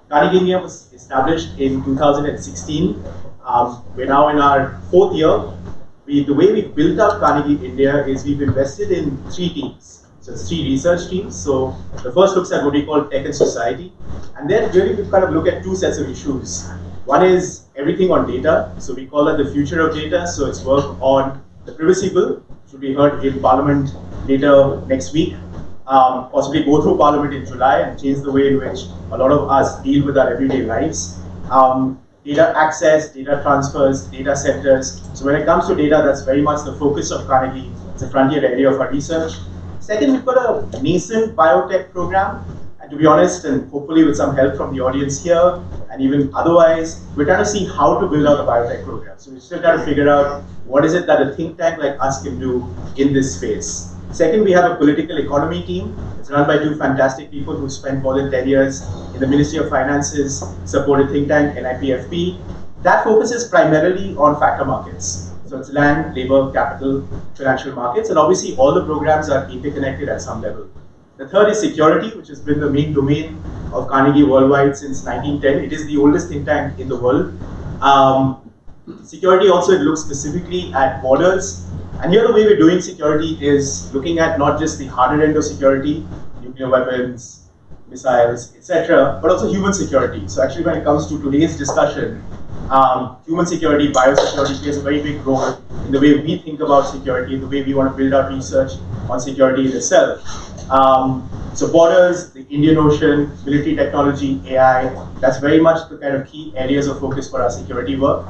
Carnegie India was established in 2016. We're now in our fourth year. The way we've built up Carnegie India is we've invested in three teams. So it's three research teams. So the first looks at what we call tech and society. And then really we kind of look at two sets of issues. One is everything on data. So we call that the future of data. So it's work on the privacy bill, which will be heard in Parliament later next week. Possibly go through Parliament in July and change the way in which a lot of us deal with our everyday lives. Data access, data transfers, data centers. So when it comes to data, that's very much the focus of Carnegie. It's a frontier area of our research. Second, we've got a nascent biotech program. And to be honest, and hopefully with some help from the audience here, and even otherwise, we're trying to see how to build out a biotech program. So we're still trying to figure out what is it that a think tank like us can do in this space. Second, we have a political economy team. It's run by two fantastic people who spent more than 10 years in the Ministry of Finance's supported think tank, NIPFP. That focuses primarily on factor markets. So it's land, labor, capital, financial markets, and obviously all the programs are interconnected at some level. The third is security, which has been the main domain of Carnegie worldwide since 1910. It is the oldest think tank in the world. Security also, it looks specifically at borders. And here the way we're doing security is looking at not just the harder end of security, nuclear weapons, missiles, etc., but also human security. So actually when it comes to today's discussion, human security, biosecurity plays a very big role in the way we think about security, the way we want to build our research on security in itself. So borders, the Indian Ocean, military technology, AI, that's very much the kind of key areas of focus for our security work.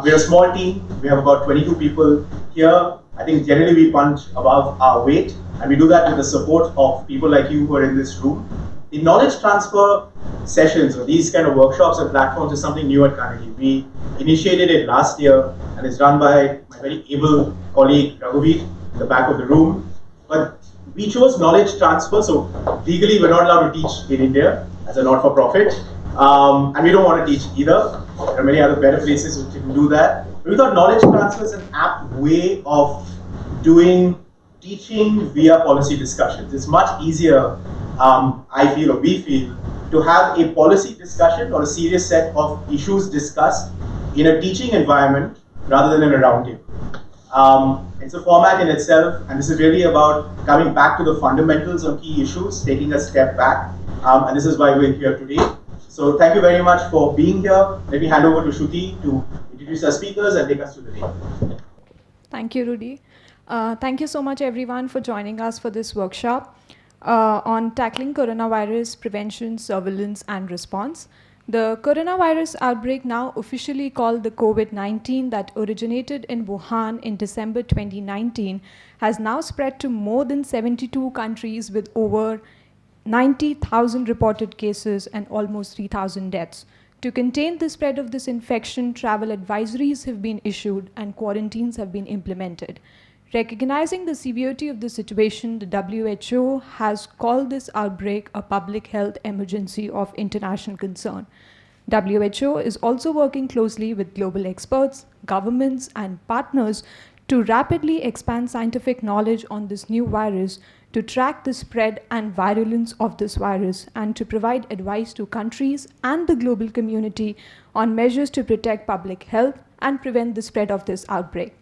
We're a small team. We have about 22 people here. I think generally we punch above our weight, and we do that with the support of people like you who are in this room. The knowledge transfer sessions or these kind of workshops and platforms is something new at Carnegie. We initiated it last year, and it's run by my very able colleague Raghuveer in the back of the room. But we chose knowledge transfer, so legally we're not allowed to teach in India as a not-for-profit, and we don't want to teach either. There are many other better places which you can do that. But we thought knowledge transfer is an apt way of doing teaching via policy discussions. It's much easier, I feel, or we feel, to have a policy discussion or a serious set of issues discussed in a teaching environment rather than in a roundtable. It's a format in itself, and this is really about coming back to the fundamentals of key issues, taking a step back, and this is why we're here today. So thank you very much for being here. Let me hand over to Shruti to introduce our speakers and take us through the day. Thank you, Rudy. Thank you so much, everyone, for joining us for this workshop on tackling coronavirus prevention, surveillance, and response. The coronavirus outbreak, now officially called the COVID-19, that originated in Wuhan in December 2019, has now spread to more than 72 countries with over 90,000 reported cases and almost 3,000 deaths. To contain the spread of this infection, travel advisories have been issued and quarantines have been implemented. Recognizing the severity of the situation, the WHO has called this outbreak a public health emergency of international concern. WHO is also working closely with global experts, governments, and partners to rapidly expand scientific knowledge on this new virus, to track the spread and virulence of this virus, and to provide advice to countries and the global community on measures to protect public health and prevent the spread of this outbreak.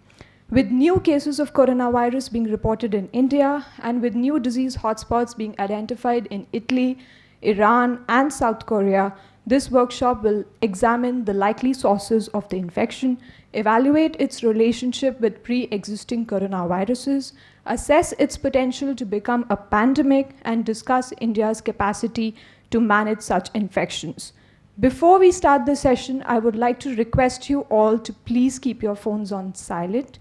With new cases of coronavirus being reported in India and with new disease hotspots being identified in Italy, Iran, and South Korea, this workshop will examine the likely sources of the infection, evaluate its relationship with pre-existing coronaviruses, assess its potential to become a pandemic, and discuss India's capacity to manage such infections. Before we start the session, I would like to request you all to please keep your phones on silent.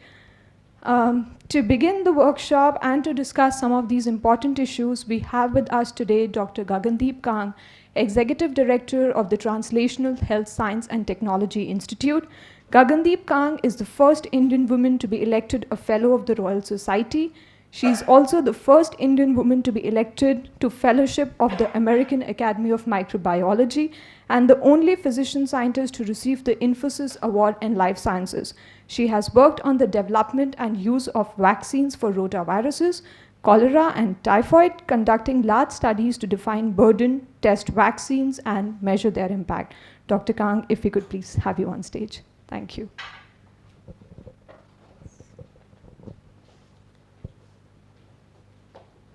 To begin the workshop and to discuss some of these important issues, we have with us today Dr. Gagandeep Kang, Executive Director of the Translational Health Science and Technology Institute. Gagandeep Kang is the first Indian woman to be elected a Fellow of the Royal Society. She is also the first Indian woman to be elected to Fellowship of the American Academy of Microbiology and the only physician scientist to receive the Infosys Award in Life Sciences. She has worked on the development and use of vaccines for rotaviruses, cholera and typhoid, conducting large studies to define burden, test vaccines, and measure their impact. Dr. Kang, if we could please have you on stage. Thank you.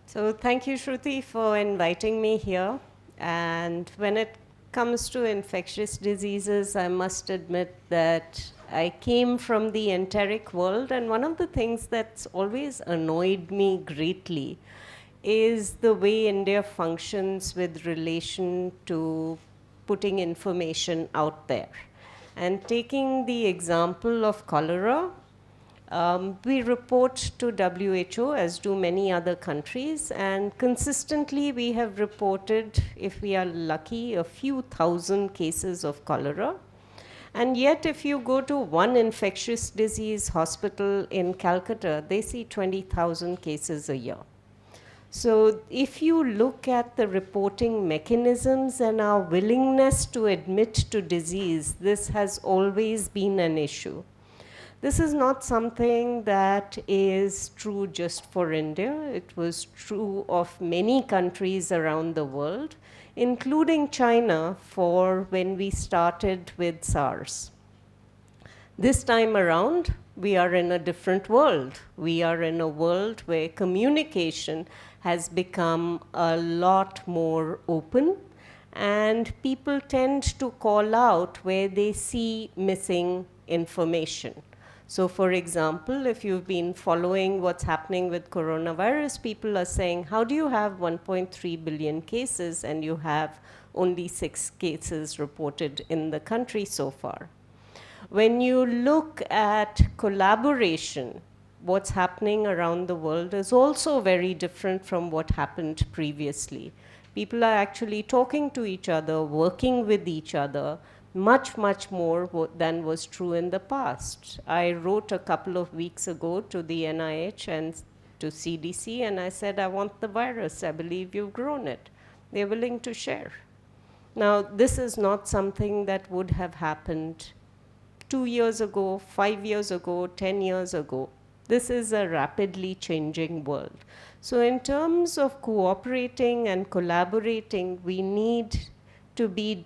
So thank you, Shruti, for inviting me here. And when it comes to infectious diseases, I must admit that I came from the enteric world, and one of the things that's always annoyed me greatly is the way India functions with relation to putting information out there. And taking the example of cholera, we report to WHO, as do many other countries, and consistently we have reported, if we are lucky, a few thousand cases of cholera. And yet, if you go to one infectious disease hospital in Calcutta, they see 20,000 cases a year. So if you look at the reporting mechanisms and our willingness to admit to disease, this has always been an issue. This is not something that is true just for India. It was true of many countries around the world, including China, for when we started with SARS. This time around, we are in a different world. We are in a world where communication has become a lot more open, and people tend to call out where they see missing information. So for example, if you've been following what's happening with coronavirus, people are saying, how do you have 1.3 billion cases and you have only 6 cases reported in the country so far? When you look at collaboration, what's happening around the world is also very different from what happened previously. People are actually talking to each other, working with each other, much, much more than was true in the past. I wrote a couple of weeks ago to the NIH and to CDC, and I said, I want the virus. I believe you've grown it. They're willing to share. Now, this is not something that would have happened 2 years ago, 5 years ago, 10 years ago. This is a rapidly changing world. So in terms of cooperating and collaborating, we need to be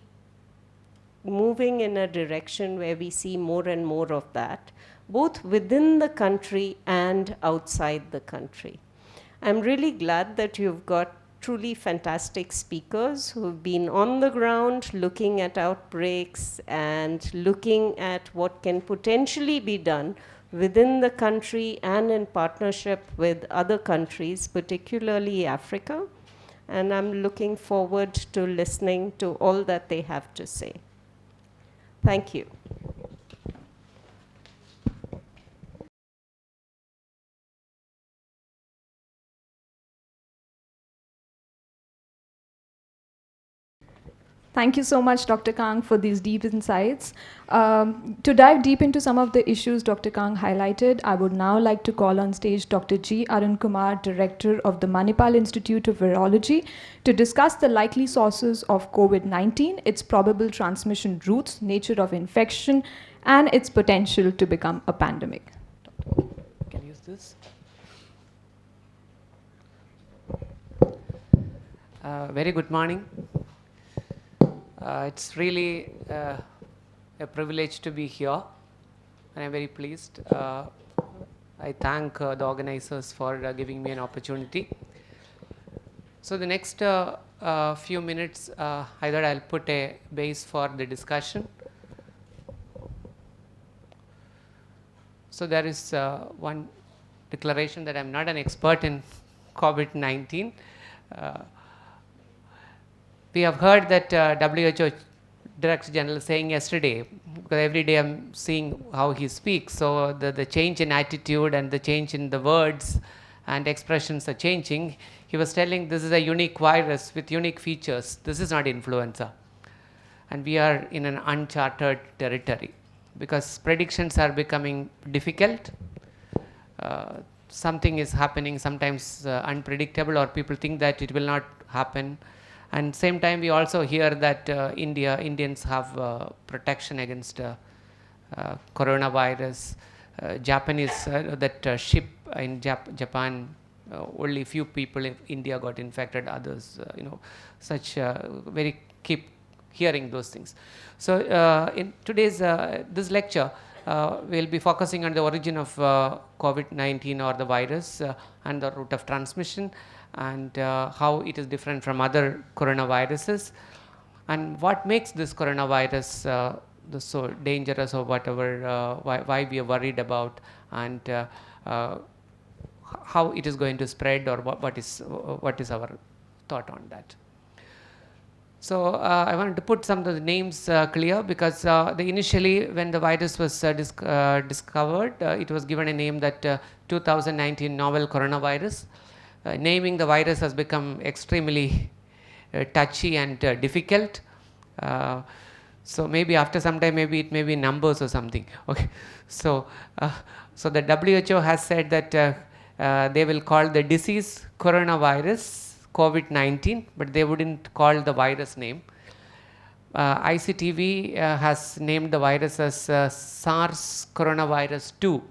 moving in a direction where we see more and more of that, both within the country and outside the country. I'm really glad that you've got truly fantastic speakers who've been on the ground looking at outbreaks and looking at what can potentially be done within the country and in partnership with other countries, particularly Africa. And I'm looking forward to listening to all that they have to say. Thank you. Thank you so much, Dr. Kang, for these deep insights. To dive deep into some of the issues Dr. Kang highlighted, I would now like to call on stage Dr. G. Arunkumar, Director of the Manipal Institute of Virology, to discuss the likely sources of COVID-19, its probable transmission routes, nature of infection, and its potential to become a pandemic. Can you use this? Very good morning. It's really a privilege to be here, and I'm very pleased. I thank the organizers for giving me an opportunity. So the next few minutes, I thought I'll put a base for the discussion. So there is one declaration that I'm not an expert in COVID-19. We have heard that WHO Director General saying yesterday, because every day I'm seeing how he speaks, so the change in attitude and the change in the words and expressions are changing. He was telling this is a unique virus with unique features. This is not influenza. And we are in an uncharted territory because predictions are becoming difficult. Something is happening, sometimes unpredictable, or people think that it will not happen. And same time, we also hear that Indians have protection against coronavirus. Japanese, that ship in Japan only few people in India got infected, others, such very keep hearing those things. So in today's this lecture, we'll be focusing on the origin of COVID-19 or the virus and the route of transmission, and how it is different from other coronaviruses, and what makes this coronavirus so dangerous, or whatever, why we are worried about, and how it is going to spread, or what is our thought on that. So I wanted to put some of the names clear, because initially when the virus was discovered, it was given a name that 2019 novel coronavirus. Naming the virus has become extremely touchy and difficult. So maybe after some time, maybe it may be numbers or something. Okay, so so the WHO has said that they will call the disease coronavirus COVID-19, but they wouldn't call the virus name. ICTV has named the virus as SARS coronavirus 2.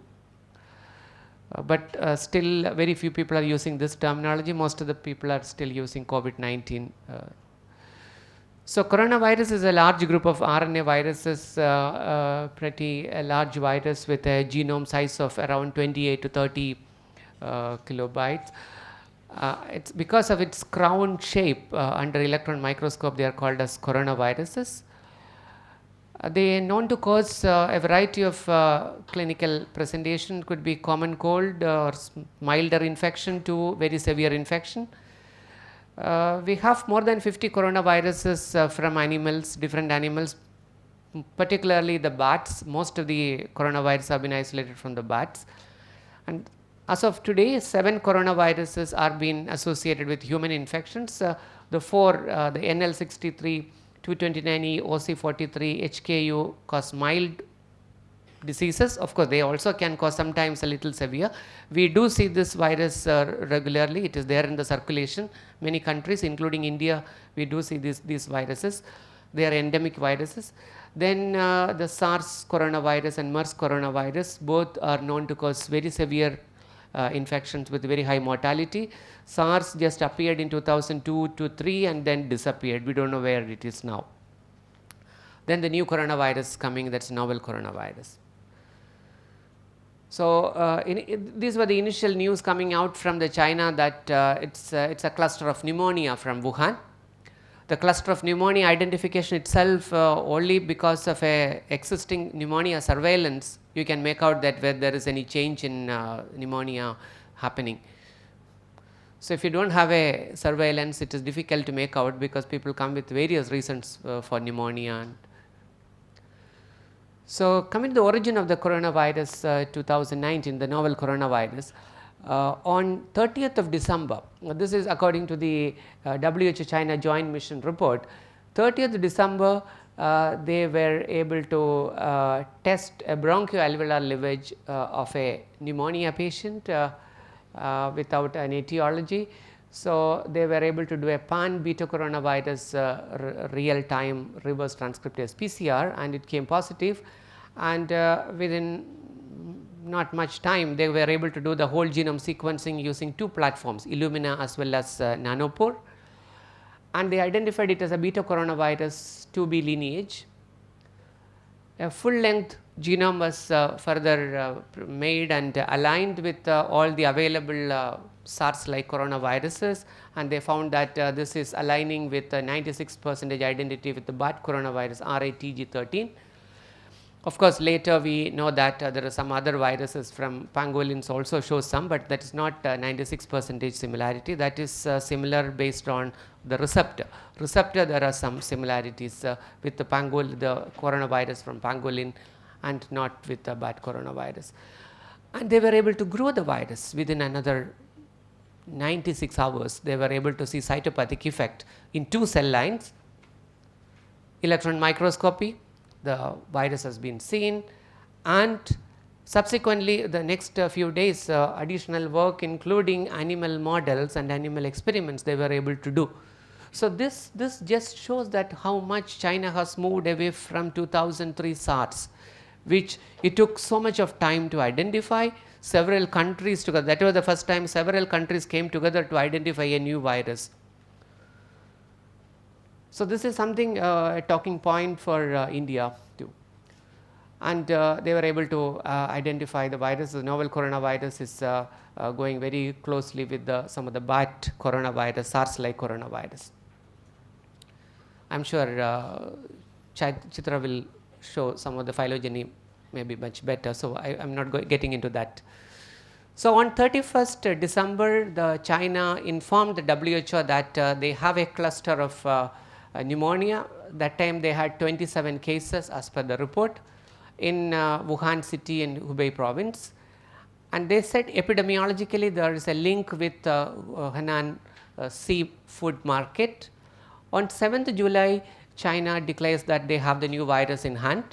But still very few people are using this terminology. Most of the people are still using COVID-19. So coronavirus is a large group of RNA viruses, pretty large virus with a genome size of around 28 to 30 kilobytes. It's because of its crown shape under electron microscope, they are called as coronaviruses. They are known to cause a variety of clinical presentation. Could be common cold or milder infection to very severe infection. We have more than 50 coronaviruses from animals, different animals, particularly the bats. Most of the coronaviruses have been isolated from the bats. And as of today, 7 coronaviruses are being associated with human infections. The 4, the NL63, 229E, OC43, HKU cause mild diseases. Of course, they also can cause sometimes a little severe. We do see this virus regularly. It is there in the circulation. Many countries, including India, we do see these viruses. They are endemic viruses. Then the SARS coronavirus and MERS coronavirus, both are known to cause very severe infections with very high mortality. SARS just appeared in 2002 to 3 and then disappeared. We don't know where it is now. Then the new coronavirus coming, that's novel coronavirus. So these were the initial news coming out from the China that it's a cluster of pneumonia from Wuhan. The cluster of pneumonia identification itself, only because of a existing pneumonia surveillance, you can make out that where there is any change in pneumonia happening. So if you don't have a surveillance, it is difficult to make out, because people come with various reasons for pneumonia. So coming to the origin of the coronavirus 2019, the novel coronavirus, on 30th of December, this is according to the WHO China Joint Mission report, 30th December they were able to test a bronchoalveolar lavage of a pneumonia patient without an etiology. So they were able to do a pan beta coronavirus real time reverse transcriptase PCR, and it came positive, and within not much time they were able to do the whole genome sequencing using 2 platforms, Illumina as well as Nanopore, and they identified it as a beta coronavirus 2B lineage. A full length genome was further made and aligned with all the available SARS-like coronaviruses, and they found that this is aligning with 96% identity with the bat coronavirus RATG13. Of course, later we know that there are some other viruses from pangolins also show some, but that is not 96% similarity. That is similar based on the receptor. Receptor, there are some similarities with the coronavirus from pangolin and not with the bat coronavirus. And they were able to grow the virus within another 96 hours. They were able to see cytopathic effect in 2 cell lines. Electron microscopy, the virus has been seen, and subsequently the next few days additional work including animal models and animal experiments they were able to do. So this just shows that how much China has moved away from 2003 SARS, which it took so much of time to identify. Several countries together, that was the first time several countries came together to identify a new virus. So, this is something a talking point for India too, and they were able to identify the virus. The novel coronavirus is going very closely with some of the bat coronavirus, SARS-like coronavirus. I am sure Chitra will show some of the phylogeny maybe much better, so I am not getting into that. So, on 31st December, the China informed the WHO that they have a cluster of pneumonia. That time they had 27 cases as per the report in Wuhan city in Hubei province, and they said epidemiologically there is a link with Henan seafood market. On 7th July, China declares that they have the new virus in hand,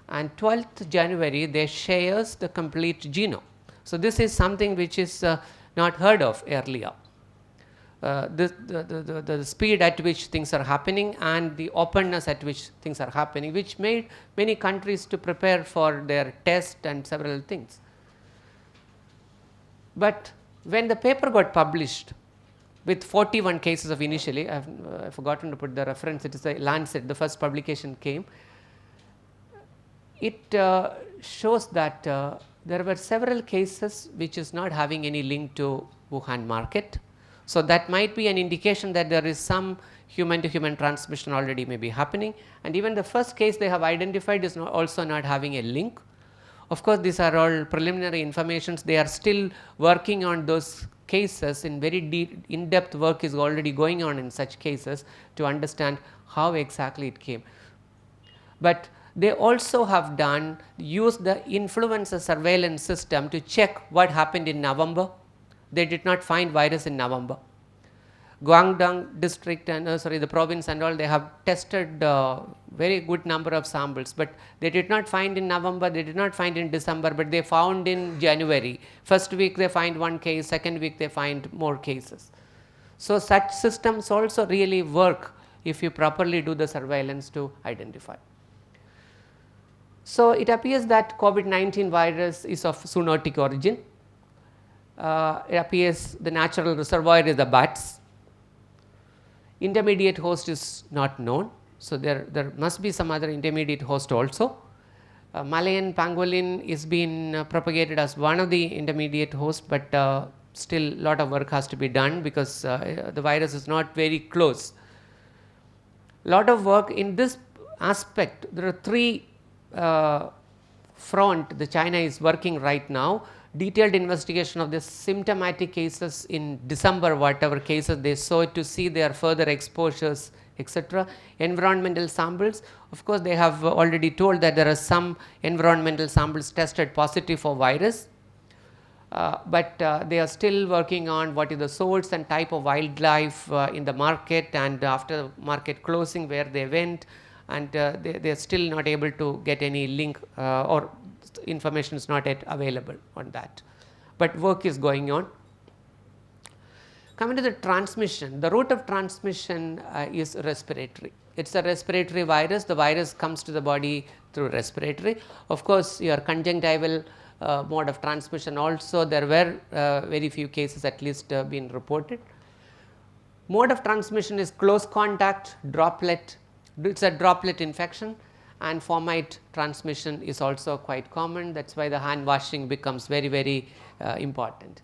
and 12th January they shares the complete genome. So, this is something which is not heard of earlier. The speed at which things are happening and the openness at which things are happening, which made many countries to prepare for their test and several things. But when the paper got published with 41 cases of initially, I have forgotten to put the reference, it is the Lancet, the first publication came. It shows that there were several cases which is not having any link to Wuhan market. So, that might be an indication that there is some human to human transmission already may be happening, and even the first case they have identified is also not having a link. Of course, these are all preliminary informations. They are still working on those cases. In very deep in-depth work is already going on in such cases to understand how exactly it came. But they also have used the influenza surveillance system to check what happened in November. They did not find virus in November. Guangdong district and the province and all, they have tested very good number of samples, but they did not find in November, they did not find in December, but they found in January. First week they find one case, second week they find more cases. So, such systems also really work if you properly do the surveillance to identify. So, it appears that COVID-19 virus is of zoonotic origin. It appears the natural reservoir is the bats. Intermediate host is not known. So, there must be some other intermediate host also. Malayan pangolin is being propagated as one of the intermediate hosts, but still lot of work has to be done because the virus is not very close. Lot of work in this aspect. There are three front the China is working right now. Detailed investigation of the symptomatic cases in December, whatever cases they saw, to see their further exposures, etc. Environmental samples, of course, they have already told that there are some environmental samples tested positive for virus, but they are still working on what is the source and type of wildlife in the market, and after market closing where they went, and they are still not able to get any link or information is not yet available on that, but work is going on. Coming to the transmission, the route of transmission is respiratory. It is a respiratory virus. The virus comes to the body through respiratory. Of course, your conjunctival mode of transmission also, there were very few cases at least been reported. Mode of transmission is close contact, droplet. It is a droplet infection. And fomite transmission is also quite common. That is why the hand washing becomes very, very important.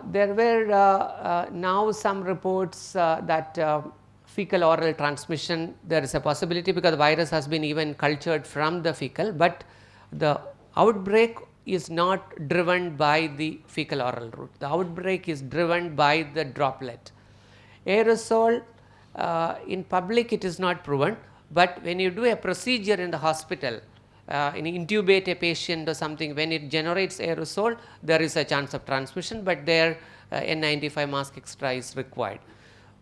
There were now some reports that fecal oral transmission, there is a possibility because the virus has been even cultured from the fecal, but the outbreak is not driven by the fecal oral route. The outbreak is driven by the droplet. Aerosol in public it is not proven. But when you do a procedure in the hospital, intubate a patient or something, when it generates aerosol, there is a chance of transmission, but there N95 mask extra is required.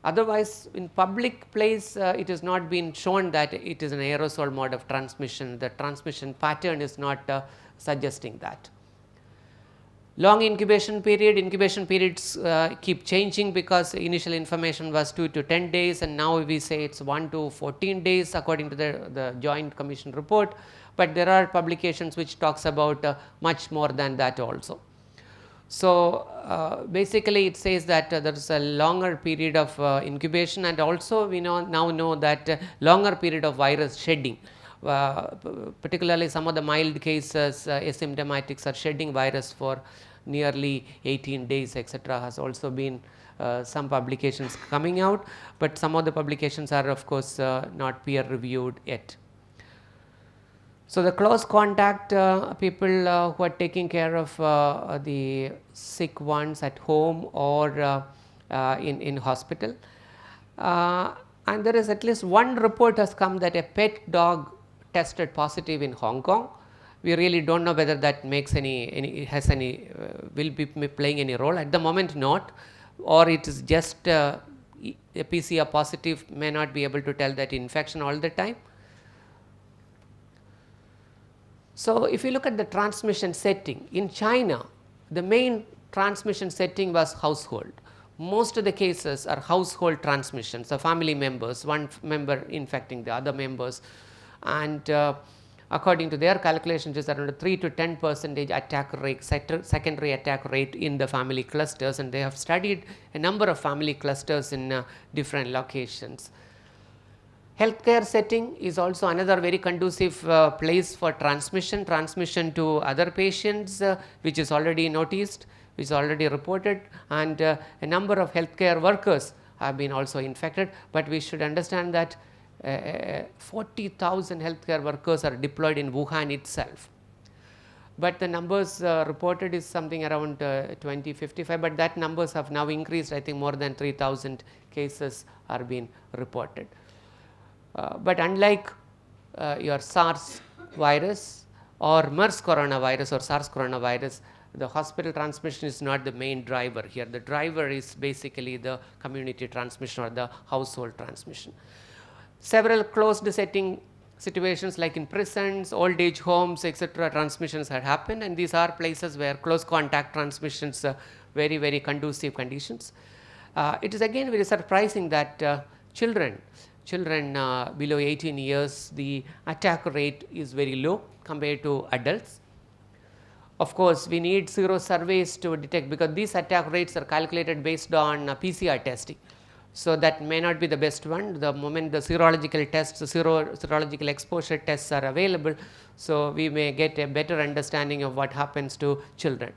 Otherwise, in public place, it has not been shown that it is an aerosol mode of transmission. The transmission pattern is not suggesting that. Long incubation periods keep changing because initial information was 2 to 10 days and now we say it's 1 to 14 days according to the Joint Commission report, but there are publications which talks about much more than that also. So, basically it says that there is a longer period of incubation, and also we now know that longer period of virus shedding. Particularly some of the mild cases, asymptomatics are shedding virus for nearly 18 days etc. has also been some publications coming out, but some of the publications are of course not peer reviewed yet. So, the close contact people who are taking care of the sick ones at home or in hospital, and there is at least one report has come that a pet dog tested positive in Hong Kong. We really do not know whether that makes will be playing any role at the moment, not, or it is just a PCR positive may not be able to tell that infection all the time. So, if you look at the transmission setting in China, the main transmission setting was household. Most of the cases are household transmissions, so family members, one member infecting the other members, and according to their calculations is around 3 to 10% attack rate, secondary attack rate in the family clusters, and they have studied a number of family clusters in different locations. Healthcare setting is also another very conducive place for transmission to other patients, which is already noticed, which is already reported, and a number of healthcare workers have been also infected, but we should understand that 40,000 healthcare workers are deployed in Wuhan itself. But the numbers reported is something around 2055, but that numbers have now increased. I think more than 3,000 cases are being reported. But unlike your SARS virus or MERS coronavirus or SARS coronavirus, the hospital transmission is not the main driver here. The driver is basically the community transmission or the household transmission. Several closed setting situations like in prisons, old age homes etc. transmissions had happened, and these are places where close contact transmissions very conducive conditions. It is again very surprising that children below 18 years, the attack rate is very low compared to adults. Of course, we need sero surveys to detect, because these attack rates are calculated based on PCR testing. So, that may not be the best one. The moment the serological tests, the serological exposure tests are available, so we may get a better understanding of what happens to children.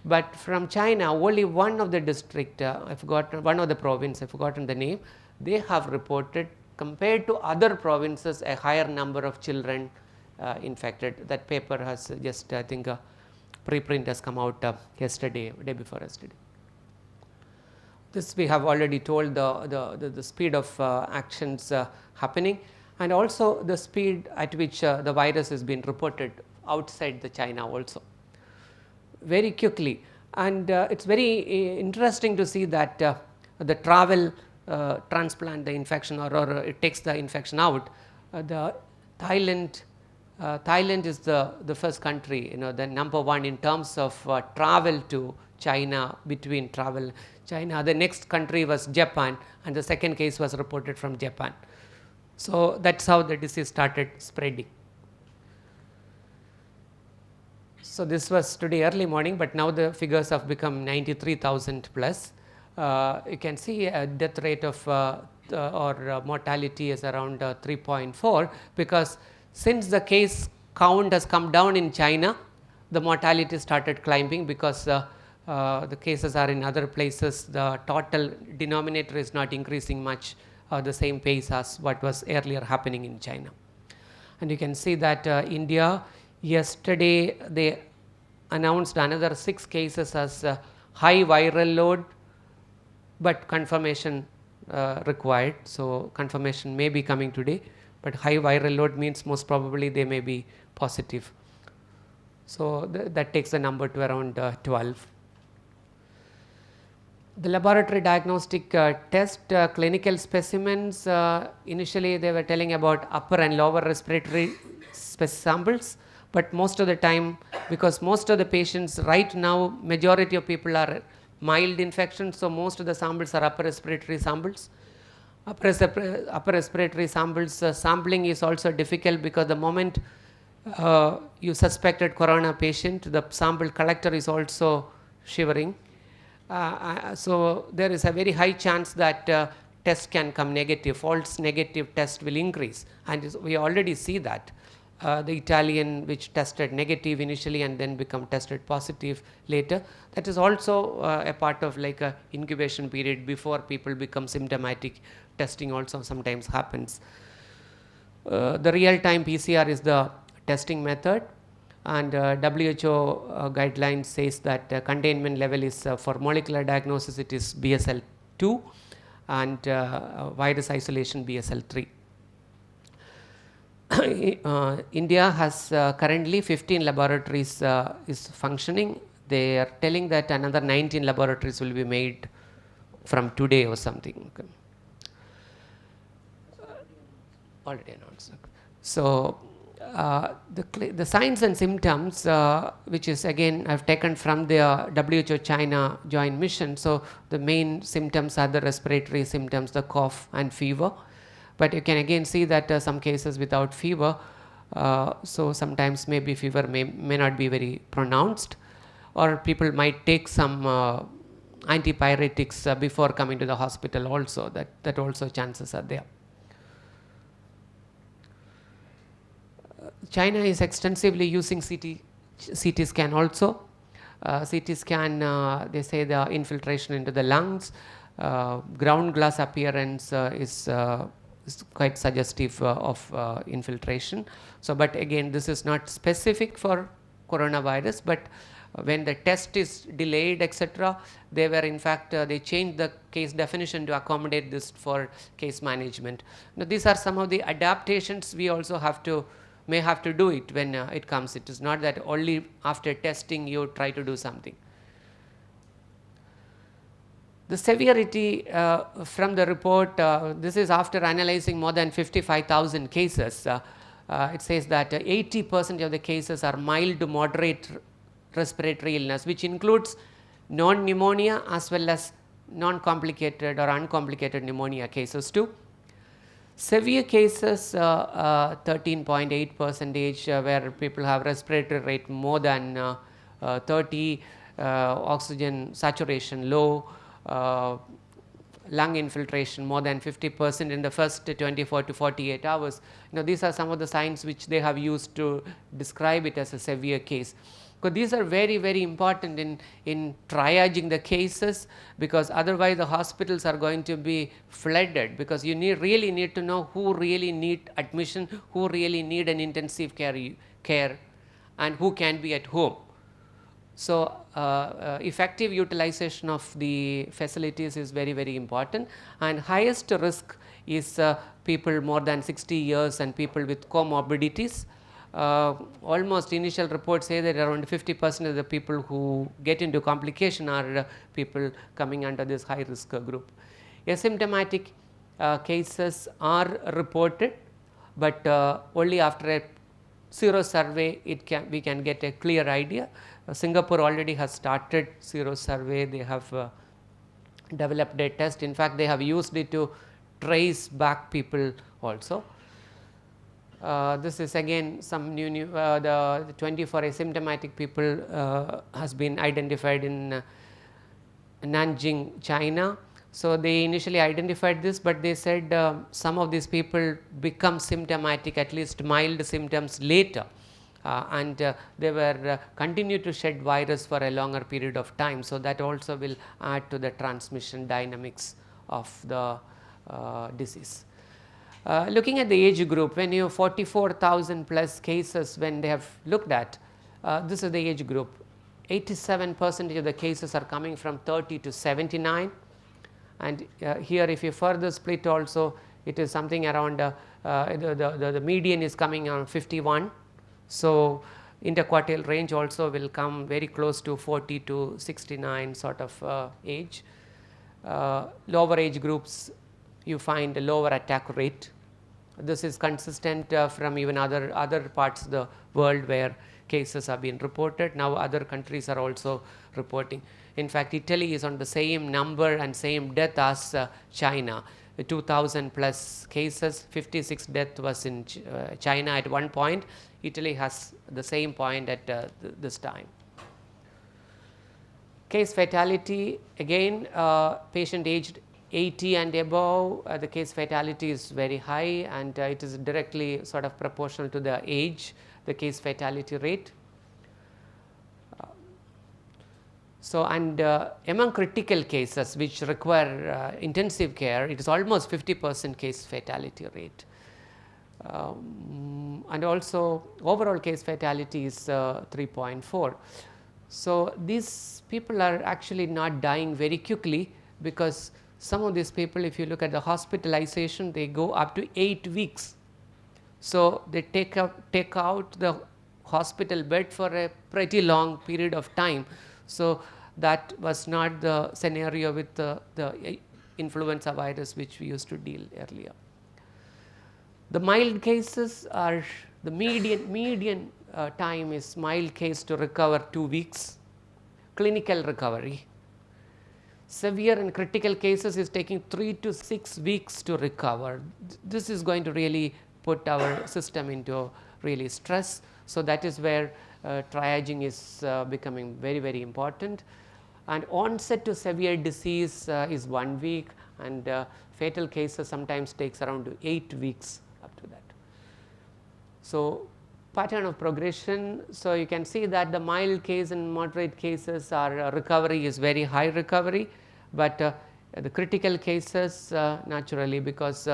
But from China, only one of the district, I forgot one of the province, I forgotten the name, they have reported compared to other provinces a higher number of children infected. That paper has just, I think, preprint has come out yesterday, day before yesterday. This we have already told the speed of actions happening, and also the speed at which the virus has been reported outside the China also very quickly. And it's very interesting to see that the travel transplant the infection or it takes the infection out. The Thailand is the first country, the number one in terms of travel to China, between travel China. The next country was Japan, and the second case was reported from Japan. So, that is how the disease started spreading. So, this was today early morning, but now the figures have become 93,000 plus. You can see a death rate of or mortality is around 3.4, because since the case count has come down in China, the mortality started climbing, because the cases are in other places, the total denominator is not increasing much the same pace as what was earlier happening in China. And you can see that India, yesterday they announced another 6 cases as high viral load, but confirmation required. So, confirmation may be coming today, but high viral load means most probably they may be positive. So, that takes the number to around 12. The laboratory diagnostic test clinical specimens, initially they were telling about upper and lower respiratory samples, But most of the time, because most of the patients right now, majority of people are mild infections, so most of the samples are upper respiratory samples. Upper respiratory samples sampling is also difficult because the moment you suspected corona patient, the sample collector is also shivering. So there is a very high chance that test can come negative, false negative test will increase, and we already see that. The Italian which tested negative initially and then become tested positive later, that is also a part of like a incubation period before people become symptomatic. Testing also sometimes happens. The real-time PCR is the testing method, and WHO guidelines says that containment level is for molecular diagnosis it is BSL-2 and virus isolation BSL-3. India has currently 15 laboratories is functioning. They are telling that another 19 laboratories will be made from today or something. Okay. Already announced. So the signs and symptoms, which is again I've taken from the WHO China joint mission. So the main symptoms are the respiratory symptoms, the cough and fever. But you can again see that some cases without fever, so sometimes maybe fever may not be very pronounced, or people might take some antipyretics before coming to the hospital also, that also chances are there. China is extensively using CT scan also. CT scan, they say the infiltration into the lungs, ground glass appearance is quite suggestive of infiltration. So, but again, this is not specific for coronavirus, but when the test is delayed, etc., they were in fact, they changed the case definition to accommodate this for case management. Now, these are some of the adaptations we also may have to do it when it comes. It is not that only after testing you try to do something. The severity from the report, this is after analyzing more than 55,000 cases. It says that 80% of the cases are mild to moderate respiratory illness, which includes non-pneumonia as well as non-complicated or uncomplicated pneumonia cases too. Severe cases, 13.8%, where people have respiratory rate more than 30, oxygen saturation low, lung infiltration more than 50% in the first 24 to 48 hours. These are some of the signs which they have used to describe it as a severe case. Because these are very, very important in triaging the cases, because otherwise the hospitals are going to be flooded, because you really need to know who really need admission, who really need an intensive care and who can be at home. So, effective utilization of the facilities is very, very important, and highest risk is people more than 60 years and people with comorbidities. Almost initial reports say that around 50% of the people who get into complication are people coming under this high risk group. Asymptomatic cases are reported, but only after a sero survey we can get a clear idea. Singapore already has started sero survey. They have developed a test. In fact, they have used it to trace back people also. This is again some new the 24 asymptomatic people has been identified in Nanjing, China. So they initially identified this, but they said some of these people become symptomatic, at least mild symptoms later, and they were continue to shed virus for a longer period of time. So that also will add to the transmission dynamics of the disease. Looking at the age group, when you have 44,000 plus cases, when they have looked at, this is the age group. 87% of the cases are coming from 30 to 79, and here if you further split also, it is something around the median is coming around 51. So interquartile range also will come very close to 40 to 69 sort of age. Lower age groups, you find a lower attack rate This is consistent from even other parts of the world where cases have been reported. Now other countries are also reporting. In fact, Italy is on the same number and same death as China. 2,000 plus cases, 56 death was in China at one point. Italy has the same point at this time. Case fatality, again, patient aged 80 and above, the case fatality is very high, and it is directly sort of proportional to the age, the case fatality rate. So, and among critical cases which require intensive care, it is almost 50% case fatality rate. And also overall case fatality is 3.4. So, these people are actually not dying very quickly, because some of these people, if you look at the hospitalization, they go up to 8 weeks. So, they take out the hospital bed for a pretty long period of time. So, that was not the scenario with the influenza virus which we used to deal earlier. The mild cases are the median time is mild case to recover 2 weeks, clinical recovery. Severe and critical cases is taking 3 to 6 weeks to recover. This is going to really put our system into really stress. So, that is where triaging is becoming very, very important. And onset to severe disease is 1 week, and fatal cases sometimes takes around 8 weeks up to that. So, pattern of progression. So, you can see that the mild case and moderate cases are recovery is very high recovery, but the critical cases naturally, because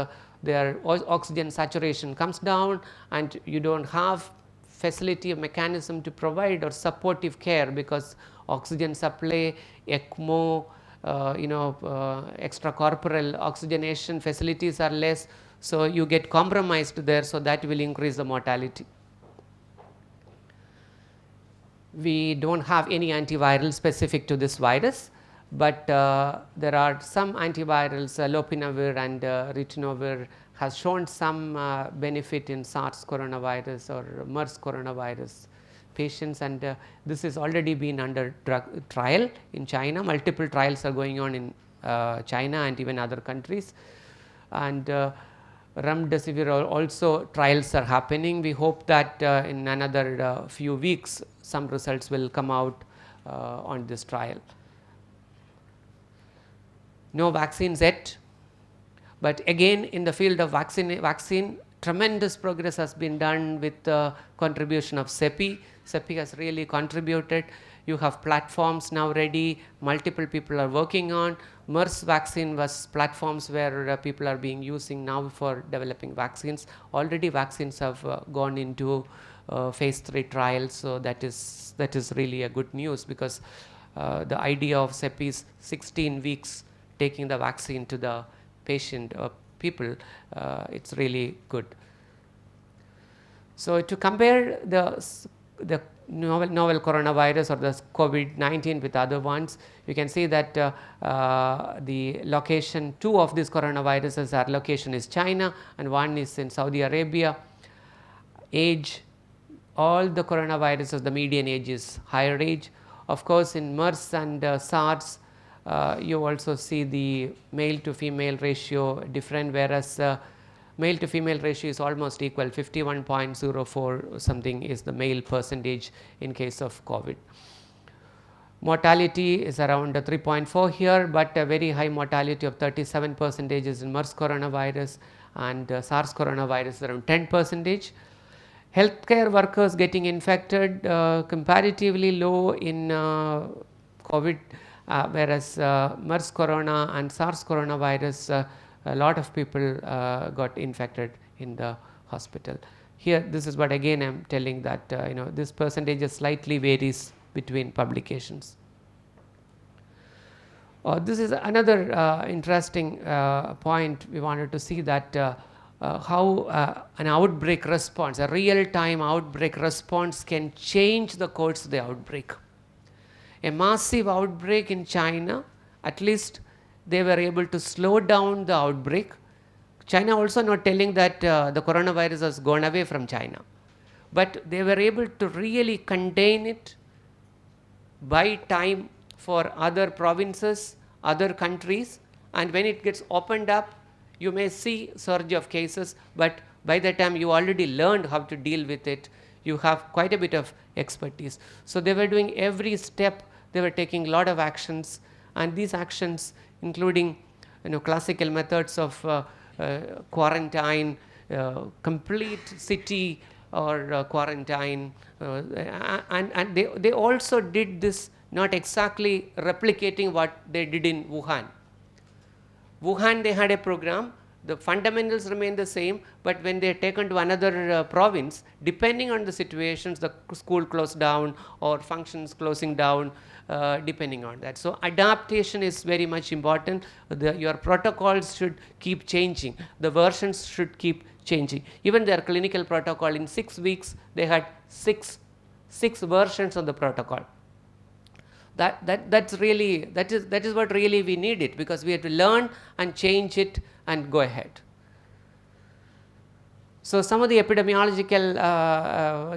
their oxygen saturation comes down and you do not have facility or mechanism to provide or supportive care, because oxygen supply, ECMO, extracorporeal oxygenation facilities are less. So, you get compromised there, so that will increase the mortality. We do not have any antiviral specific to this virus, but there are some antivirals, lopinavir and ritonavir has shown some benefit in SARS coronavirus or MERS coronavirus patients, and this has already been under trial in China. Multiple trials are going on in China and even other countries, and remdesivir also trials are happening. We hope that in another few weeks some results will come out on this trial. No vaccines yet, but again in the field of vaccine tremendous progress has been done with the contribution of CEPI. CEPI has really contributed. You have platforms now ready, multiple people are working on. MERS vaccine was platforms where people are being using now for developing vaccines. Already vaccines have gone into phase 3 trials, so that is really a good news, because the idea of CEPI is 16 weeks taking the vaccine to the patient or people, it's really good. So, to compare the novel coronavirus or the COVID-19 with other ones, you can see that the location, 2 of these coronaviruses are location is China and 1 is in Saudi Arabia. Age, all the coronaviruses, the median age is higher age. Of course, in MERS and SARS, you also see the male to female ratio different, whereas male to female ratio is almost equal, 51.04 something is the male percentage in case of COVID. Mortality is around 3.4 here, but a very high mortality of 37% is in MERS coronavirus, and SARS coronavirus around 10%. Healthcare workers getting infected comparatively low in COVID, whereas MERS corona and SARS coronavirus, a lot of people got infected in the hospital. Here, this is what again I am telling that this percentage slightly varies between publications. This is another interesting point. We wanted to see that how an outbreak response, a real-time outbreak response, can change the course of the outbreak. A massive outbreak in China, at least they were able to slow down the outbreak, China also not telling that the coronavirus has gone away from China, but they were able to really contain it, buy time for other provinces, other countries, and when it gets opened up, you may see surge of cases, but by the time you already learned how to deal with it, you have quite a bit of expertise. So they were doing every step, they were taking a lot of actions, and these actions including classical methods of quarantine, complete city or quarantine, and they also did this not exactly replicating what they did in Wuhan. Wuhan, they had a program, the fundamentals remain the same, but when they are taken to another province, depending on the situations, the school closed down or functions closing down, depending on that. So adaptation is very much important. Your protocols should keep changing. The versions should keep changing. Even their clinical protocol, in 6 weeks, they had six versions of the protocol. That is what really we need it, because we have to learn and change it and go ahead. So some of the epidemiological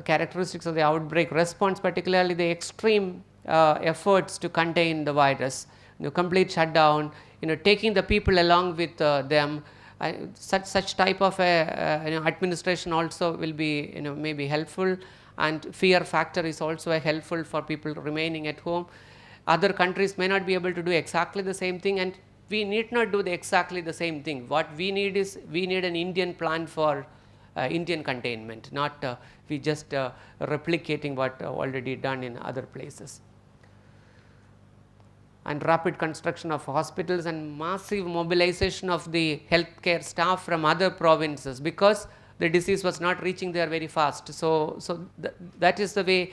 characteristics of the outbreak response, particularly the extreme efforts to contain the virus, complete shutdown, taking the people along with them. Such type of administration also will be maybe helpful, and fear factor is also helpful for people remaining at home. Other countries may not be able to do exactly the same thing, and we need not do exactly the same thing. What we need is, we need an Indian plan for Indian containment, not we just replicating what already done in other places. And rapid construction of hospitals and massive mobilization of the healthcare staff from other provinces, because the disease was not reaching there very fast. So that is the way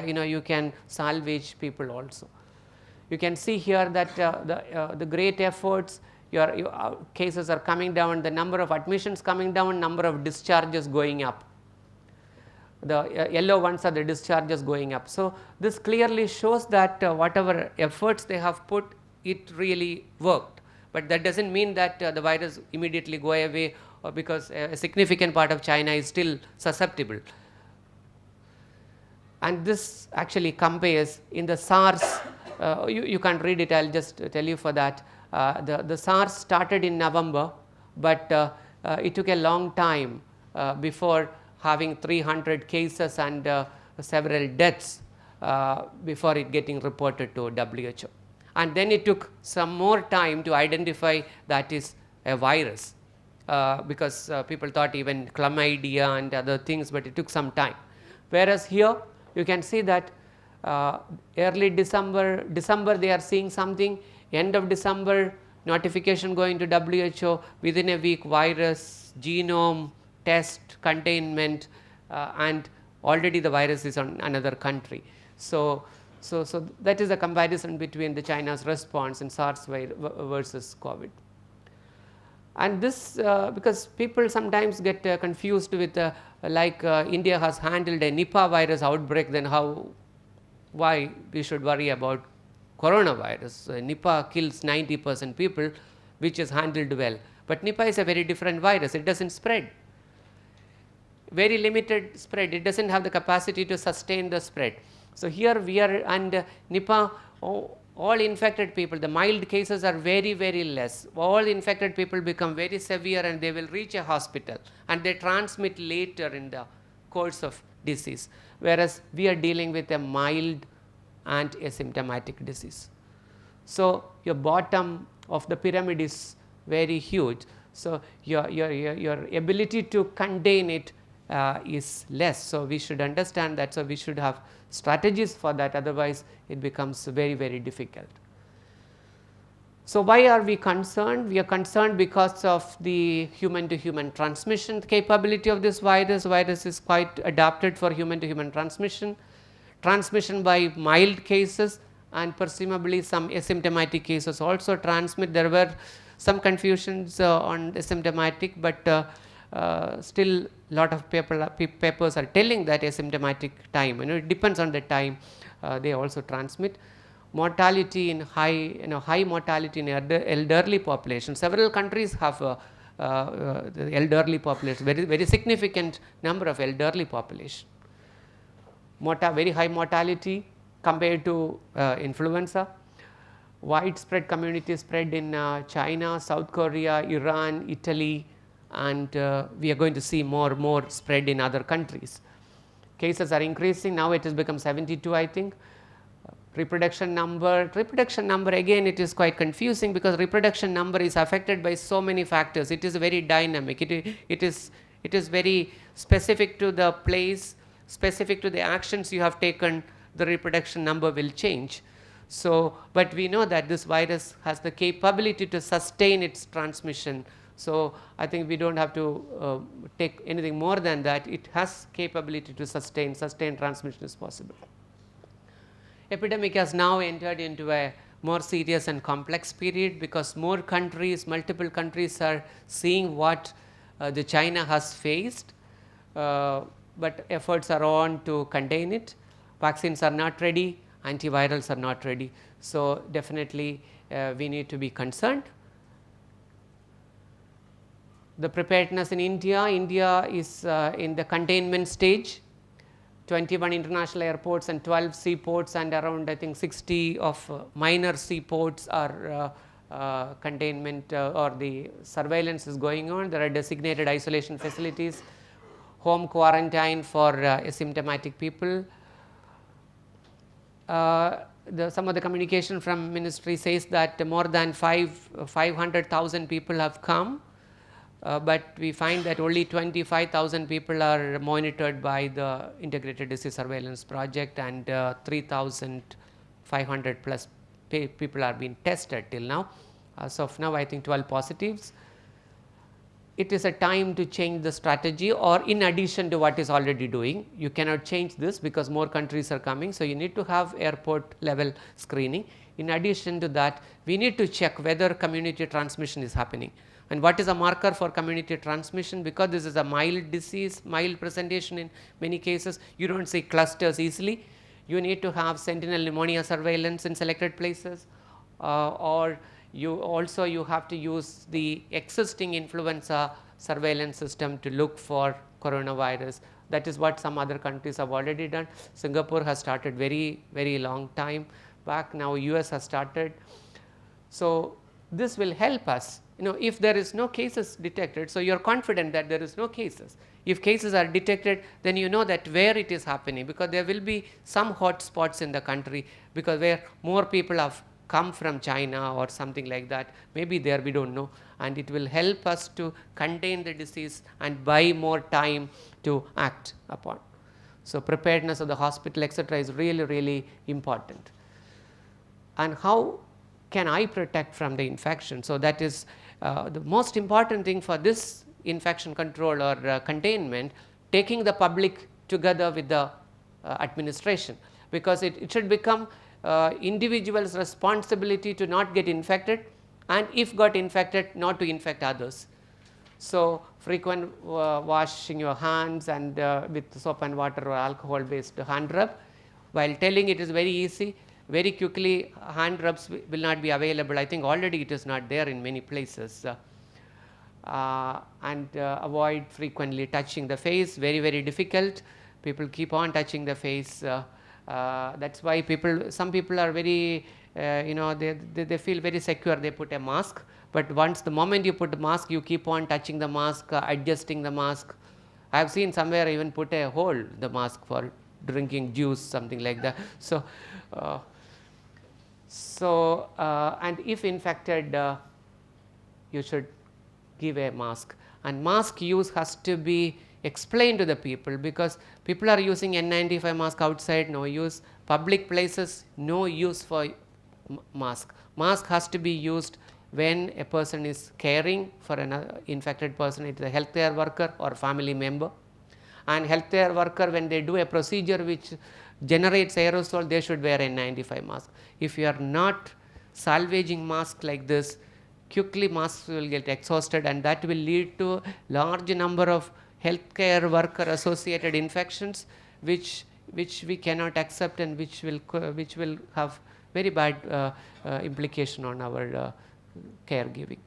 you can salvage people also. You can see here that the great efforts, your cases are coming down, the number of admissions coming down, number of discharges going up. The yellow ones are the discharges going up. So this clearly shows that whatever efforts they have put, it really worked. But that doesn't mean that the virus immediately go away, or because a significant part of China is still susceptible. And this actually compares in the SARS. You can't read it, I'll just tell you for that. The SARS started in November, but it took a long time before having 300 cases and several deaths before it getting reported to WHO. And then it took some more time to identify that is a virus, because people thought even chlamydia and other things, but it took some time. Whereas here you can see that early December they are seeing something, end of December notification going to WHO, within a week virus, genome, test, containment, and already the virus is on another country. So that is a comparison between the China's response in SARS versus COVID. And this, because people sometimes get confused with India has handled a Nipah virus outbreak, then why we should worry about coronavirus. Nipah kills 90% people, which is handled well. But Nipah is a very different virus. It doesn't spread. Very limited spread. It doesn't have the capacity to sustain the spread. So here we are, and Nipah, all infected people, the mild cases are very, very less. All infected people become very severe and they will reach a hospital and they transmit later in the course of disease. Whereas we are dealing with a mild and asymptomatic disease. So your bottom of the pyramid is very huge. So your ability to contain it is less. So we should understand that. So we should have strategies for that, otherwise it becomes very, very difficult. So why are we concerned? We are concerned because of the human to human transmission capability of this virus. Virus is quite adapted for human to human transmission by mild cases, and presumably some asymptomatic cases also transmit. There were some confusions on asymptomatic, but still lot of papers are telling that asymptomatic time, it depends on the time they also transmit. Mortality in high mortality in elderly population. Several countries have the elderly population, very significant number of elderly population. Very high mortality compared to influenza. Widespread community spread in China, South Korea, Iran, Italy, and we are going to see more spread in other countries. Cases are increasing. Now it has become 72, I think. Reproduction number again, it is quite confusing because reproduction number is affected by so many factors. It is very dynamic. It is very specific to the place, specific to the actions you have taken. The reproduction number will change. So, but we know that this virus has the capability to sustain its transmission. So, I think we don't have to take anything more than that. It has capability to sustain transmission is possible. Epidemic has now entered into a more serious and complex period because multiple countries are seeing what the China has faced, but efforts are on to contain it. Vaccines are not ready, antivirals are not ready. So, definitely we need to be concerned. The preparedness in India is in the containment stage. 21 international airports and 12 seaports and around I think 60 of minor seaports are containment or the surveillance is going on. There are designated isolation facilities, home quarantine for asymptomatic people. Some of the communication from ministry says that more than 500,000 people have come. But we find that only 25,000 people are monitored by the Integrated Disease Surveillance Project and 3,500 plus people are being tested till now. As of now, I think 12 positives. It is a time to change the strategy or in addition to what is already doing. You cannot change this because more countries are coming. So, you need to have airport level screening. In addition to that, we need to check whether community transmission is happening. And what is a marker for community transmission? Because this is a mild disease, mild presentation in many cases, you do not see clusters easily. You need to have sentinel pneumonia surveillance in selected places, or you have to use the existing influenza surveillance system to look for coronavirus. That is what some other countries have already done. Singapore has started very long time back. Now US has started. So, this will help us. If there is no cases detected, so you are confident that there is no cases. If cases are detected, then you know that where it is happening, because there will be some hot spots in the country, because where more people have come from China or something like that, maybe there we don't know, and it will help us to contain the disease and buy more time to act upon. So, preparedness of the hospital, etc., is really important. And how can I protect from the infection? So, that is the most important thing for this infection control or containment, taking the public together with the administration, because it should become individuals' responsibility to not get infected, and if got infected, not to infect others. So, frequent washing your hands and with soap and water or alcohol based hand rub. While telling it is very easy, very quickly hand rubs will not be available. I think already it is not there in many places. And avoid frequently touching the face, very difficult. People keep on touching the face. That's why some people are very, they feel very secure, they put a mask. But the moment you put a mask, you keep on touching the mask, adjusting the mask. I have seen somewhere even put a hole the mask for drinking juice, something like that. And if infected, you should give a mask, and mask use has to be explained to the people, because people are using N95 mask outside, no use. Public places, no use for mask. Mask has to be used when a person is caring for an infected person, it is a healthcare worker or family member. And healthcare worker, when they do a procedure which generates aerosol, they should wear a N95 mask. If you are not salvaging mask like this, quickly masks will get exhausted, and that will lead to large number of healthcare worker associated infections, which we cannot accept, and which will have very bad implication on our caregiving.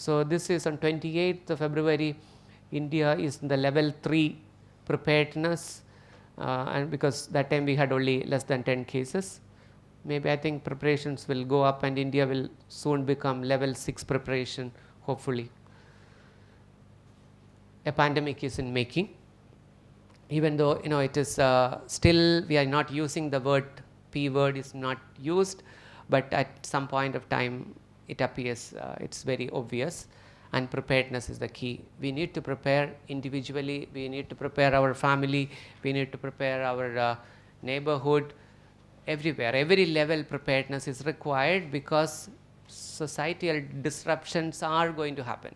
So this is on 28th of February, India is in the level 3 preparedness, and because that time we had only less than 10 cases. Maybe I think preparations will go up and India will soon become level 6 preparation, hopefully. A pandemic is in making, even though it is still we are not using the word, P word is not used, but at some point of time it appears it's very obvious, and preparedness is the key. We need to prepare individually, we need to prepare our family, we need to prepare our neighborhood, everywhere. Every level preparedness is required because societal disruptions are going to happen.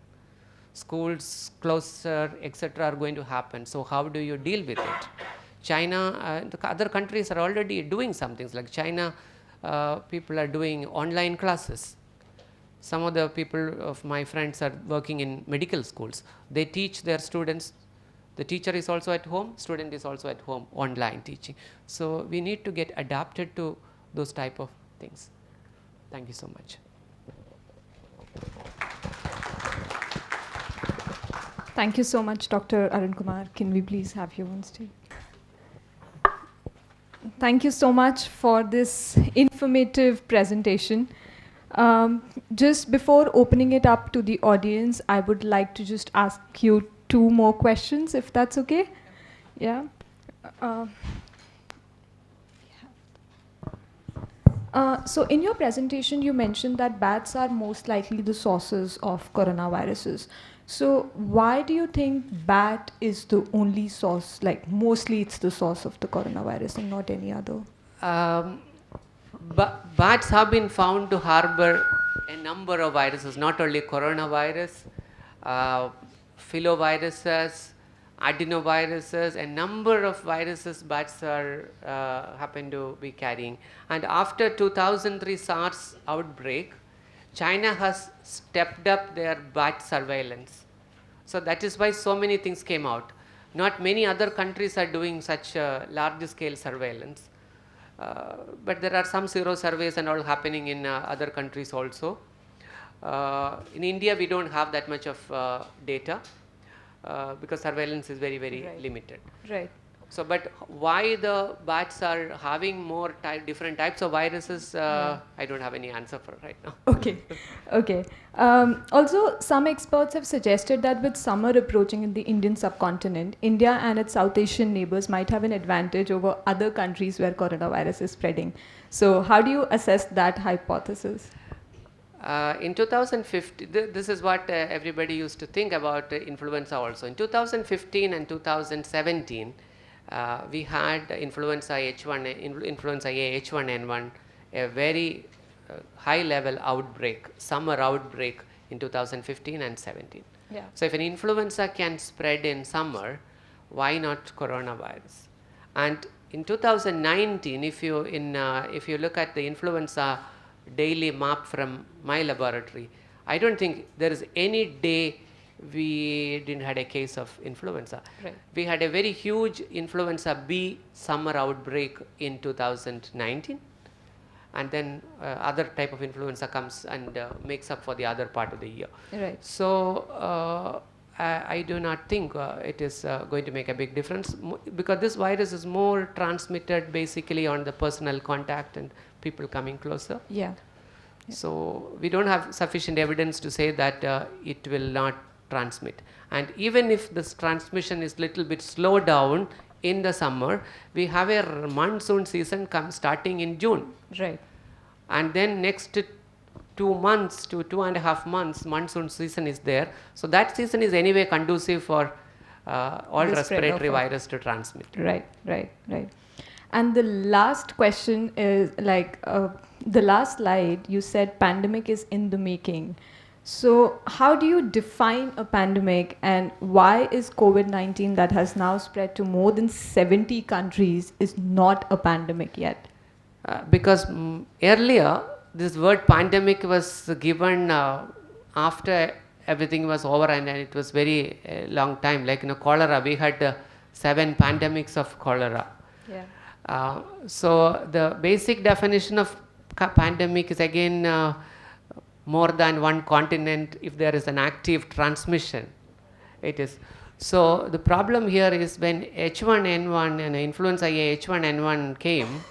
Schools closure, etc. are going to happen. So how do you deal with it? China, the other countries are already doing some things. Like China, people are doing online classes. Some of the people of my friends are working in medical schools. They teach their students. The teacher is also at home, student is also at home, online teaching. So we need to get adapted to those type of things. Thank you so much. Thank you so much, Dr. Arunkumar. Can we please have you on stage? Thank you so much for this informative presentation. Just before opening it up to the audience, I would like to just ask you 2 more questions, if that's okay. Yeah. So in your presentation, you mentioned that bats are most likely the sources of coronaviruses. So why do you think bat is the only source, like mostly it's the source of the coronavirus and not any other? Bats have been found to harbor a number of viruses, not only coronavirus, filoviruses, adenoviruses, a number of viruses bats are happen to be carrying. And after 2003 SARS outbreak, China has stepped up their bat surveillance. So that is why so many things came out. Not many other countries are doing such large scale surveillance. But there are some zero surveys and all happening in other countries also. In India, we don't have that much of data because surveillance is very, very limited. Right. So, but why the bats are having more different types of viruses, I don't have any answer for right now. Okay, okay. Also, some experts have suggested that with summer approaching in the Indian subcontinent, India and its South Asian neighbors might have an advantage over other countries where coronavirus is spreading. So, how do you assess that hypothesis? In 2015, this is what everybody used to think about influenza also. In 2015 and 2017, we had influenza H1, influenza A, H1N1, a very high level outbreak, summer outbreak in 2015 and 17. Yeah. So if an influenza can spread in summer, why not coronavirus? And in 2019, if you look at the influenza daily map from my laboratory, I don't think there is any day we didn't had a case of influenza. Right. We had a very huge influenza B summer outbreak in 2019, and then other type of influenza comes and makes up for the other part of the year. Right. So I do not think it is going to make a big difference because this virus is more transmitted basically on the personal contact and people coming closer. Yeah. So we don't have sufficient evidence to say that it will not transmit. And even if this transmission is little bit slowed down in the summer, we have a monsoon season starting in June. Right. And then next 2 months to 2.5 months, monsoon season is there. So that season is anyway conducive for all The respiratory virus to transmit. Right, right, right. And the last question is like the last slide, you said pandemic is in the making. So how do you define a pandemic, and why is COVID-19 that has now spread to more than 70 countries is not a pandemic yet? Because earlier this word pandemic was given after everything was over, and it was very long time. Like cholera, we had 7 pandemics of cholera. Yeah. So the basic definition of pandemic is again more than one continent if there is an active transmission. It is. So the problem here is when H1N1 and influenza A H1N1 came,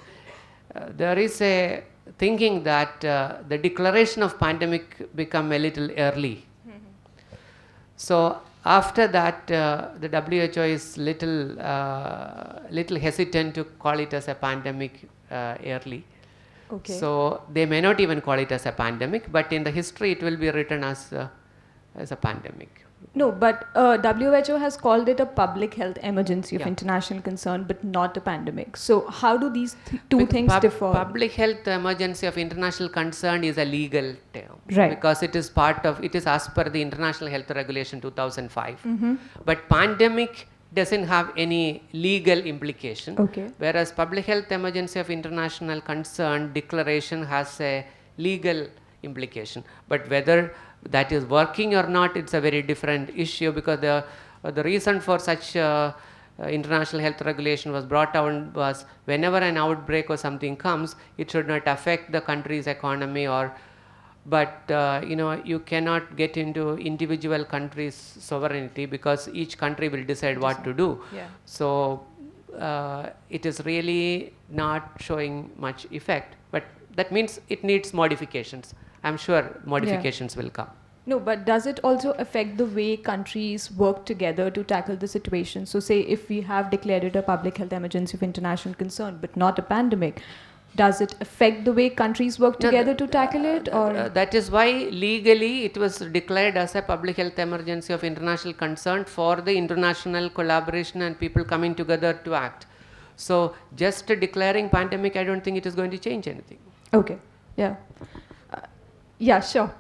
there is a thinking that the declaration of pandemic become a little early. So after that, the WHO is little hesitant to call it as a pandemic early. Okay. So they may not even call it as a pandemic, but in the history it will be written as a pandemic. No, but WHO has called it a public health emergency of Yeah. international concern, but not a pandemic. So how do these two things differ? Public health emergency of international concern is a legal term, Right. because it is as per the International Health Regulation 2005. But pandemic doesn't have any legal implication. Okay. Whereas public health emergency of international concern declaration has a legal implication. But whether that is working or not, it's a very different issue, because the reason for such international health regulation was brought out was whenever an outbreak or something comes, it should not affect the country's economy but you cannot get into individual countries' sovereignty, because each country will decide what to do. Yeah. So it is really not showing much effect, but that means it needs modifications. I'm sure modifications will come. No, but does it also affect the way countries work together to tackle the situation? So say if we have declared it a public health emergency of international concern, but not a pandemic, does it affect the way countries work together to tackle it? Or That is why legally it was declared as a public health emergency of international concern for the international collaboration and people coming together to act. So just declaring pandemic, I don't think it is going to change anything. Okay, yeah. Yeah, sure.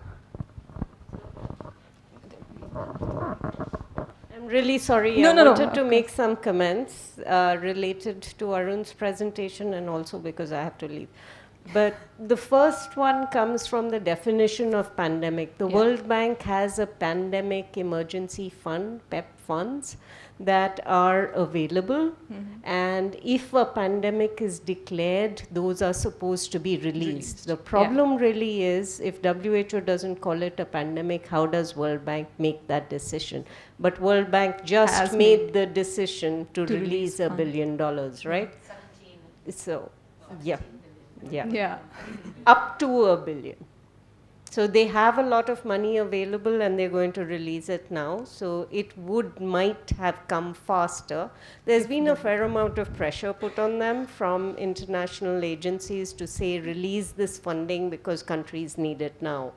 I'm really sorry. No, I no, no, wanted to of make some comments related to Arun's presentation, and also because I have to leave. But the first one comes from the definition of pandemic. The World Bank has a pandemic emergency fund, PEP funds, that are available. And if a pandemic is declared, those are supposed to be released. The problem really is, if WHO doesn't call it a pandemic, how does World Bank make that decision? But World Bank just made the decision to release $1 billion, right? 17. So, yeah. Yeah. Up to $1 billion. So they have a lot of money available and they're going to release it now. So it might have come faster. There's been a fair amount of pressure put on them from international agencies to say release this funding because countries need it now.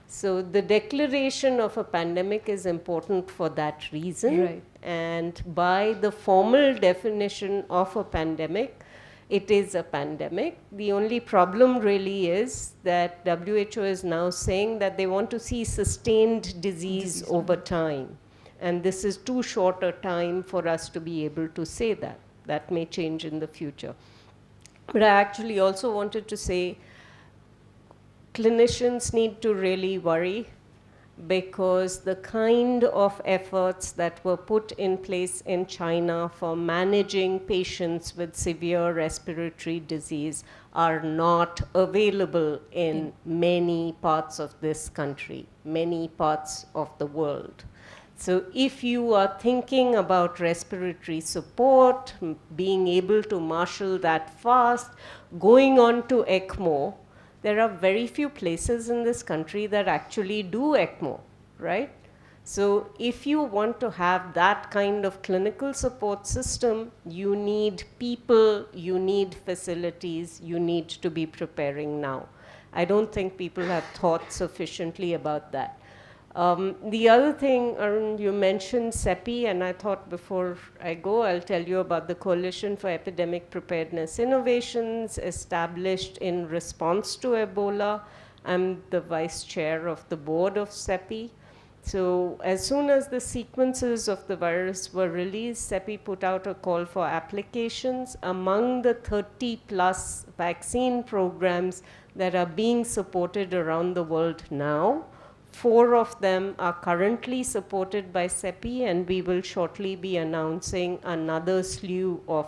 So the declaration of a pandemic is important for that reason. Right. And by the formal definition of a pandemic, it is a pandemic. The only problem really is that WHO is now saying that they want to see sustained disease over time. And this is too short a time for us to be able to say that. That may change in the future. But I actually also wanted to say clinicians need to really worry, because the kind of efforts that were put in place in China for managing patients with severe respiratory disease are not available in many parts of this country, many parts of the world. So if you are thinking about respiratory support, being able to marshal that fast, going on to ECMO, there are very few places in this country that actually do ECMO, right? So if you want to have that kind of clinical support system, you need people, you need facilities, you need to be preparing now. I don't think people have thought sufficiently about that. The other thing, Arun, you mentioned CEPI, and I thought before I go, I'll tell you about the Coalition for Epidemic Preparedness Innovations established in response to Ebola. I'm the vice chair of the board of CEPI. So as soon as the sequences of the virus were released, CEPI put out a call for applications. Among the 30+ vaccine programs that are being supported around the world now, 4 of them are currently supported by CEPI, and we will shortly be announcing another slew of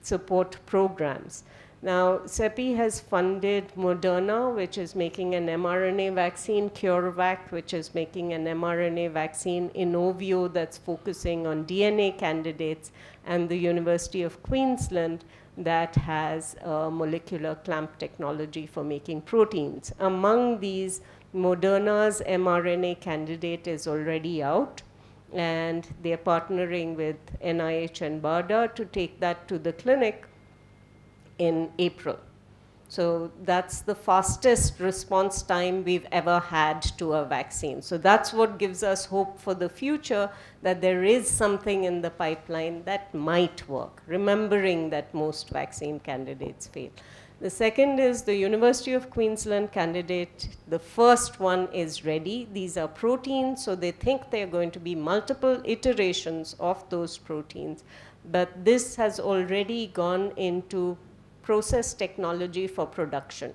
support programs. Now, CEPI has funded Moderna, which is making an mRNA vaccine, CureVac, which is making an mRNA vaccine, Inovio, that's focusing on DNA candidates, and the University of Queensland, that has molecular clamp technology for making proteins. Among these, Moderna's mRNA candidate is already out, and they're partnering with NIH and BARDA to take that to the clinic in April. So that's the fastest response time we've ever had to a vaccine. So that's what gives us hope for the future, that there is something in the pipeline that might work, remembering that most vaccine candidates fail. The second is the University of Queensland candidate. The first one is ready. These are proteins, so they think they're going to be multiple iterations of those proteins. But this has already gone into process technology for production.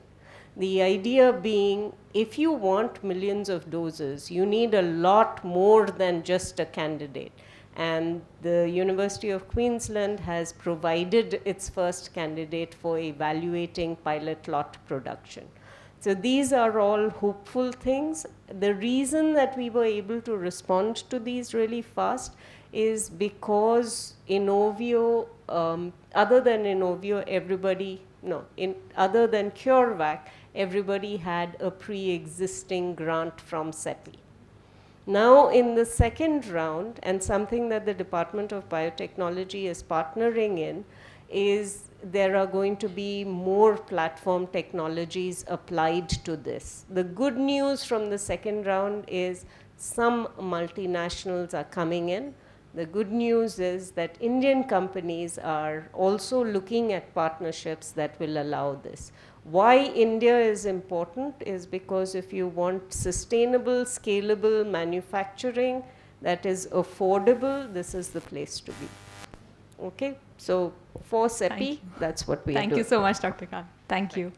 The idea being, if you want millions of doses, you need a lot more than just a candidate. And the University of Queensland has provided its first candidate for evaluating pilot lot production. So these are all hopeful things. The reason that we were able to respond to these really fast is because Inovio, other than Inovio, other than CureVac, everybody had a pre-existing grant from CEPI. Now in the second round, and something that the Department of Biotechnology is partnering in, is there are going to be more platform technologies applied to this. The good news from the second round is some multinationals are coming in. The good news is that Indian companies are also looking at partnerships that will allow this. Why India is important is because if you want sustainable, scalable manufacturing that is affordable, this is the place to be. Okay, so for CEPI, that's what we are doing. Thank you so much, Dr. Khan. Thank you.